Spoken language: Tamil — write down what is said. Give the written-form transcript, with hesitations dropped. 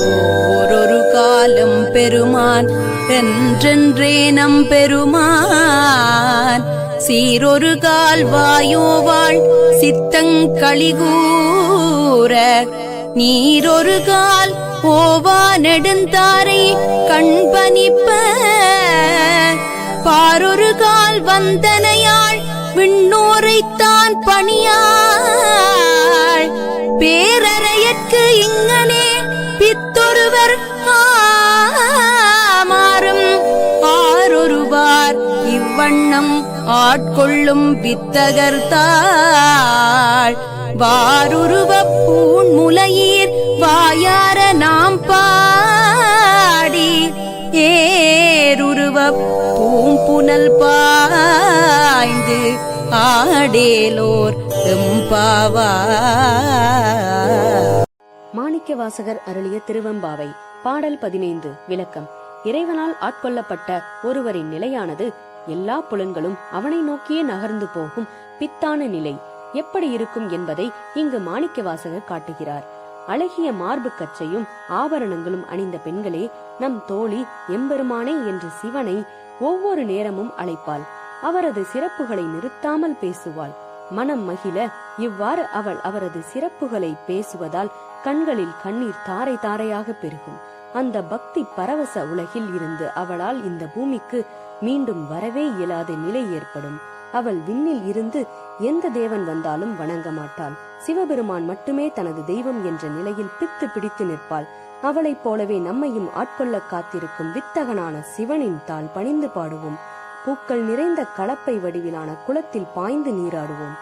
ஓரொரு காலம் பெருமான் என்றென்றே நம் பெருமான் சீரொரு கால் வாயோவாள் சித்தங்களிகூர நீரொரு கால் ஓவா நெடுந்தாரை கண்பனிப்ப பாரொரு கால் வந்தனையாள் விண்ணோரைத்தான் பணியாள் பேரறையற்கு இங்கனே பித்தொருவர் மாறும் ஆரொருவார் இவ்வண்ணம் ஆட்கொள்ளும் வித்தகர்த்தாள் வாருருவ பூண்முலையீர் வாயார நாம் பாடி ஏருருவ பூம்புனல் பாய்ந்து ஆடேலோர் எம்பாவார். மாணிக்கவாசகர் அருளிய திருவெம்பாவை. பாடல் 15. விளக்கம். இறைவனால் ஆட்கொள்ளப்பட்ட ஒருவரின் நிலையானது எல்லா புலன்களும் அவனை நோக்கியே நகர்ந்து போகும் பித்தான நிலை எப்படி இருக்கும் என்பதை இங்கு மாணிக்கவாசகர் காட்டுகிறார். அழகிய மார்பு கச்சையும் ஆபரணங்களும் அணிந்த பெண்களே, நம் தோழி எம்பெருமானே என்று சிவனை ஒவ்வொரு நேரமும் அழைப்பாள். அவரது சிறப்புகளை நிறுத்தாமல் பேசுவாள். மனம் மகிழ இவ்வாறு அவள் அவரது சிறப்புகளை பேசுவதால் கண்களில் கண்ணீர் தாரை தாரையாக பெருகும். அந்த பக்தி பரவச உலகில் இருந்து அவளால் இந்த பூமிக்கு மீண்டும் வரவே இயலாத நிலை ஏற்படும். அவள் விண்ணில் இருந்து எந்த தேவன் வந்தாலும் வணங்க மாட்டாள். சிவபெருமான் மட்டுமே தனது தெய்வம் என்ற நிலையில் பித்து பிடித்து நிற்பாள். அவளைப் போலவே நம்மையும் ஆட்கொள்ள காத்திருக்கும் வித்தகனான சிவனின் தாள் பணிந்து பாடுவோம். பூக்கள் நிறைந்த கலப்பை வடிவிலான குளத்தில் பாய்ந்து நீராடுவோம்.